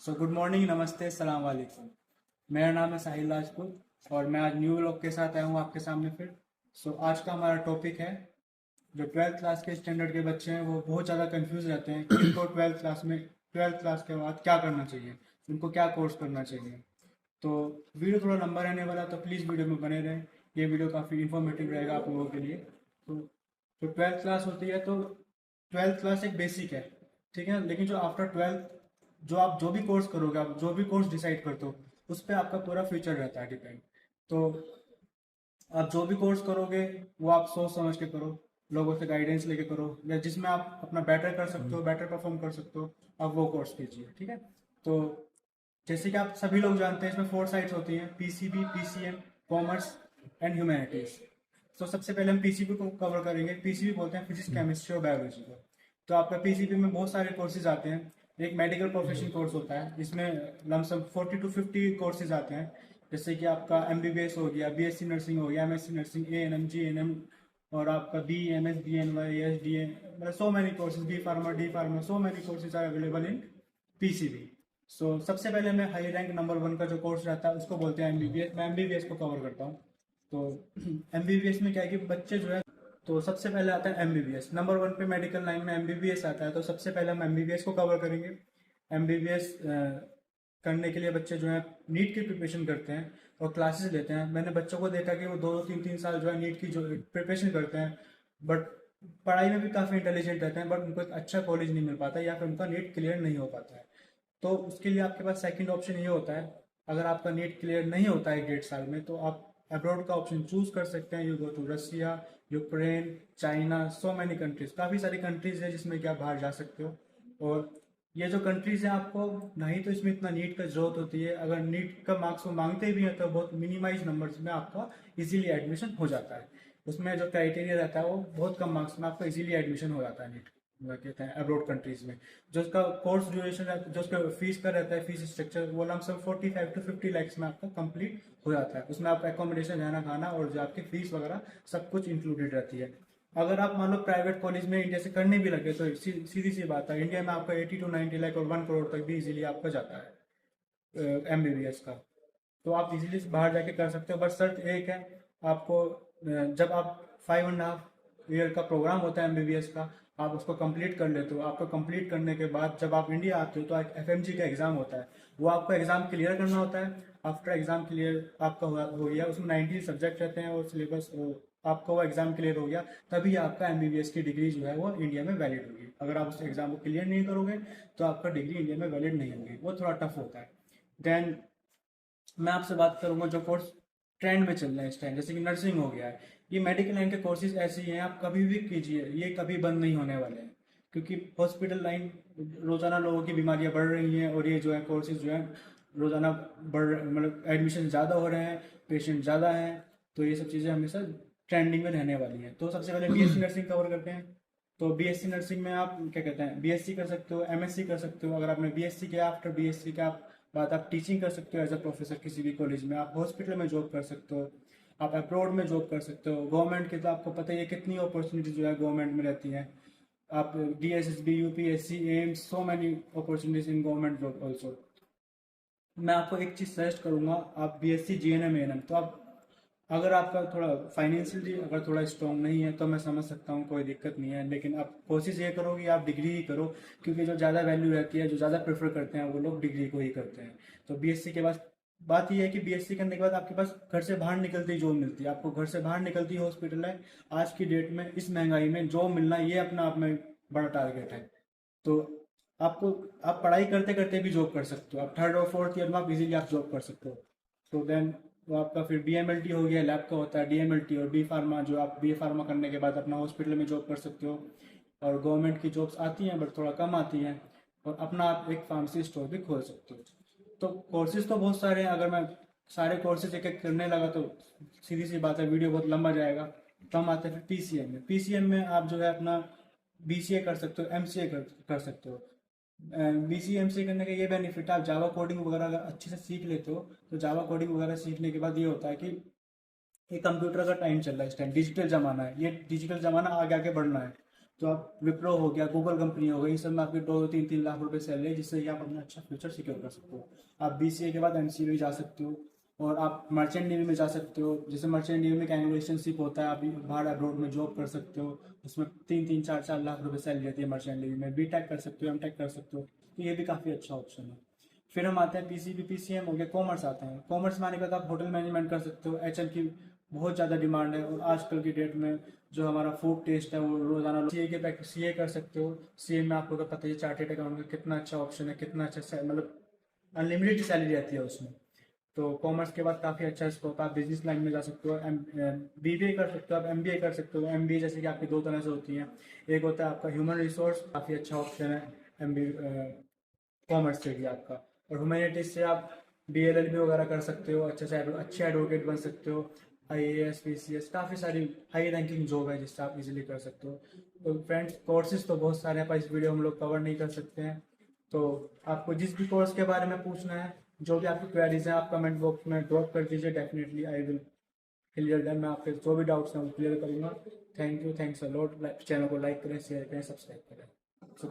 Good morning, नमस्ते, सलाम वालेकुम। मेरा नाम है साहिल राजपूत और मैं आज न्यू व्लॉग के साथ आया हूँ आपके सामने फिर। आज का हमारा टॉपिक है, जो ट्वेल्थ क्लास के स्टैंडर्ड के बच्चे हैं वो बहुत ज़्यादा कंफ्यूज रहते हैं कि इनको ट्वेल्थ क्लास के बाद क्या करना चाहिए, उनको क्या कोर्स करना चाहिए। तो वीडियो थोड़ा लंबा रहने वाला, तो प्लीज़ वीडियो में बने रहें। ये वीडियो काफ़ी इन्फॉर्मेटिव रहेगा आप लोगों के लिए। तो जो ट्वेल्थ क्लास होती है, तो ट्वेल्थ क्लास एक बेसिक है, ठीक है। लेकिन जो आफ्टर ट्वेल्थ, जो भी कोर्स करोगे, आप जो भी कोर्स डिसाइड करते हो, उस पर आपका पूरा फ्यूचर रहता है डिपेंड। तो आप जो भी कोर्स करोगे वो आप सोच समझ के करो, लोगों से गाइडेंस लेके करो, या जिसमें आप अपना बेटर कर सकते हो, बेटर परफॉर्म कर सकते हो, आप वो कोर्स कीजिए, ठीक है। तो जैसे कि आप सभी लोग जानते हैं, इसमें 4 साइड्स होती हैं: PCB, PCM, commerce and humanities. तो सबसे पहले हम पीसीबी को कवर करेंगे। पीसीबी बोलते हैं फिजिक्स, केमिस्ट्री और बायोलॉजी को। तो आपका पीसीबी में बहुत सारे कोर्सेज आते हैं। एक मेडिकल प्रोफेशन कोर्स होता है, इसमें लमसम 40 to 50 कोर्सेज आते हैं। जैसे कि आपका एमबीबीएस हो गया, बीएससी नर्सिंग हो गया, एमएससी नर्सिंग, एएनएम, जीएनएम, और आपका बीएमएस, बीएनवाई, एसडीए, मतलब so many courses, B pharma, D pharma, so many courses are available in PCB. सबसे पहले मैं हाई रैंक नंबर 1 का जो कोर्स रहता है उसको बोलते हैं एमबीबीएस। मैं एमबीबीएस को कवर करता हूँ। तो एमबीबीएस में क्या है कि बच्चे जो है, तो सबसे पहले आता है एमबीबीएस। नंबर 1 पे मेडिकल लाइन में एमबीबीएस आता है, तो सबसे पहले हम एमबीबीएस को कवर करेंगे। एमबीबीएस करने के लिए बच्चे जो है नीट की प्रिपरेशन करते हैं और क्लासेस लेते हैं। मैंने बच्चों को देखा कि वो 2 2 3 3 साल जो है नीट की जो प्रिपरेशन करते हैं, बट पढ़ाई में भी काफ़ी इंटेलिजेंट रहते हैं, बट उनको एक अच्छा कॉलेज नहीं मिल पाता, या फिर उनका नीट क्लियर नहीं हो पाता है। तो उसके लिए आपके पास सेकंड ऑप्शन ये होता है, अगर आपका नीट क्लियर नहीं होता है 1.5 साल में, तो आप अब्रॉड का ऑप्शन चूज कर सकते हैं। You go to Russia, Ukraine, China, so many countries, काफ़ी सारी कंट्रीज है जिसमें कि आप बाहर जा सकते हो। और ये जो कंट्रीज है, आपको नहीं तो इसमें इतना नीट का जरूरत होती है, अगर नीट का मार्क्स वो मांगते भी हैं तो बहुत मिनिमाइज नंबर्स में आपका इजीली एडमिशन हो जाता है। उसमें जो क्राइटेरिया रहता है वो बहुत कम मार्क्स में आपका इजीली एडमिशन हो जाता है नीट, कहते हैं अब्रॉड कंट्रीज में। जो उसका कोर्स ड्यूरेशन है, जो उसका फीस का रहता है, फीस स्ट्रक्चर, वो लमसम 45 to 50 lakhs में आपका कंप्लीट हो जाता है। उसमें आपका एकोमोडेशन, रहना खाना और जो आपकी फीस वगैरह सब कुछ इंक्लूडेड रहती है। अगर आप मान लो प्राइवेट कॉलेज में इंडिया से करने भी लगे, तो सीधी सी बात है, इंडिया में आपका 80 to 90 लाख और 1 करोड़ तक भी इजीली आपका जाता है एमबीबीएस का। तो आप इजीली बाहर जाके कर सकते हो, बस शर्त एक है आपको, जब आप 5.5 ईयर का प्रोग्राम होता है एमबीबीएस का, आप उसको कंप्लीट कर लेते हो। आपको कंप्लीट करने के बाद जब आप इंडिया आते हो, तो एक एफएमजी का एग्जाम होता है, वो आपको एग्जाम क्लियर करना होता है। आफ्टर एग्जाम क्लियर आपका हो गया, उसमें 19 सब्जेक्ट रहते हैं और सिलेबस, आपका वो एग्जाम क्लियर हो गया, तभी आपका एमबीबीएस की डिग्री जो है वो इंडिया में वैलिड होगी। अगर आप उस एग्जाम को क्लियर नहीं करोगे तो आपका डिग्री इंडिया में वैलिड नहीं होगी, वो थोड़ा टफ होता है। देन मैं आपसे बात करूंगा जो कोर्स ट्रेंड में चल रहे हैं इस टाइम, जैसे कि नर्सिंग हो गया है। ये मेडिकल लाइन के कोर्सेज ऐसे ही हैं, आप कभी भी कीजिए, ये कभी बंद नहीं होने वाले हैं, क्योंकि हॉस्पिटल लाइन, रोजाना लोगों की बीमारियां बढ़ रही हैं, और ये जो है कोर्सेज जो है रोजाना मतलब एडमिशन ज़्यादा हो रहे हैं, पेशेंट ज़्यादा हैं। तो ये सब चीज़ें हमेशा ट्रेंडिंग में रहने वाली हैं। तो सबसे पहले बीएससी नर्सिंग कवर करते हैं। तो बीएससी नर्सिंग में आप क्या कहते हैं, बीएससी कर सकते हो, एमएससी कर सकते हो। अगर आपने बीएससी किया, आफ्टर बीएससी के आप बाद आप टीचिंग कर सकते हो एज अ प्रोफेसर किसी भी कॉलेज में, आप हॉस्पिटल में जॉब कर सकते हो, आप अब्रॉड में जॉब कर सकते हो। गवर्नमेंट की तो आपको पता ही है कितनी अपॉर्चुनिटी जो है गवर्नमेंट में रहती हैं। आप DSSB, UPSC, AIIMS, so many opportunities in government job also. मैं आपको एक चीज़ सजेस्ट करूंगा, आप बीएससी जीएनएम एएनएम, तो आप, अगर आपका थोड़ा फाइनेंशियली अगर थोड़ा स्ट्रॉन्ग नहीं है तो मैं समझ सकता हूँ, कोई दिक्कत नहीं है, लेकिन आप कोशिश ये करो कि आप डिग्री ही करो, क्योंकि जो ज़्यादा वैल्यू रहती है, जो ज़्यादा प्रेफर करते हैं वो लोग डिग्री को ही करते हैं। तो बीएससी के बाद बात ये है कि बीएससी करने के बाद आपके पास घर से बाहर निकलती जॉब मिलती है, आपको घर से बाहर निकलती हॉस्पिटल है। आज की डेट में इस महंगाई में जॉब मिलना ये अपना आप में बड़ा टारगेट है। तो आपको, आप पढ़ाई करते करते भी जॉब कर सकते हो, आप थर्ड और फोर्थ ईयर में आप इजीली आप जॉब कर सकते हो। तो देन वो आपका फिर बीएमएलटी हो गया, लैब का होता है डीएमएलटी, और बी फार्मा, जो आप बी फार्मा करने के बाद अपना हॉस्पिटल में जॉब कर सकते हो। और गवर्नमेंट की जॉब्स आती हैं बट थोड़ा कम आती हैं, और अपना आप एक फार्मेसी स्टोर भी खोल सकते हो। तो कोर्सेज तो बहुत सारे हैं, अगर मैं सारे कोर्सेज एक एक करने लगा तो सीधी सी बात है वीडियो बहुत लंबा जाएगा। तो हम आते हैं फिर पीसीएम में। पीसीएम में आप जो है अपना बीसीए कर सकते हो, एमसीए कर सकते हो। बीसीए एमसीए करने का ये बेनिफिट है, आप जावा कोडिंग वगैरह अगर अच्छे से सीख लेते हो, तो जावा कोडिंग वगैरह सीखने के बाद ये होता है कि ये कंप्यूटर का टाइम चल रहा है इस टाइम, डिजिटल जमाना है, ये डिजिटल जमाना आगे आगे बढ़ना है। तो आप विप्रो हो गया, गूगल कंपनी हो गई, इन सब में आपकी 2-3 लाख रुपए सैलरी है, जिससे कि आप अपना अच्छा फ्यूचर सिक्योर कर सकते हो। आप BCA के बाद MCA भी जा सकते हो, और आप मर्चेंट नेवी में जा सकते हो। जैसे मर्चेंट नेवी में एंग्लो एशियन शिप होता है, आप बाहर अब्रॉड में जॉब कर सकते हो, उसमें 3-4 लाख रुपए सैलरी रहती है मर्चेंट नेवी में। BTech कर सकते हो, MTech कर सकते हो, तो ये भी काफ़ी अच्छा ऑप्शन है। फिर हम आते हैं PCB PCM हो गया, कॉमर्स आते हैं। कॉमर्स में आने के बाद आप होटल मैनेजमेंट कर सकते हो। HM की बहुत ज़्यादा डिमांड है, और आजकल की डेट में जो हमारा फूड टेस्ट है वो रोजाना। CA कर सकते हो। CA में आपको तो पता ही, चार्टेड अकाउंट का कितना अच्छा ऑप्शन है, कितना अच्छा, मतलब अनलिमिटेड सैलरी रहती है उसमें। तो कॉमर्स के बाद काफ़ी अच्छा स्कोप है, आप बिजनेस लाइन में जा सकते हो। BBA कर सकते हो, आप MBA कर सकते हो। MBA जैसे कि आपकी दो तरह से होती हैं, एक होता है आपका ह्यूमन रिसोर्स, काफ़ी अच्छा ऑप्शन है MBA कॉमर्स से भी आपका। और ह्यूमैनिटीज से आप BLLB वगैरह कर सकते हो, अच्छे एडवोकेट बन सकते हो। IAS PCS काफ़ी सारी हाई रैंकिंग जॉब है जिससे आप इजीली कर सकते हो। तो फ्रेंड्स, कोर्सेज तो बहुत सारे हैं, पर इस वीडियो हम लोग कवर नहीं कर सकते हैं। तो आपको जिस भी कोर्स के बारे में पूछना है, जो भी आपकी क्वेरीज हैं, आप कमेंट बॉक्स में ड्रॉप कर दीजिए। Definitely I will clear them. मैं आपके जो भी डाउट्स हैं वो क्लियर करूँगा। Thank you, thanks a lot. Channel को लाइक करें, शेयर करें, सब्सक्राइब करें।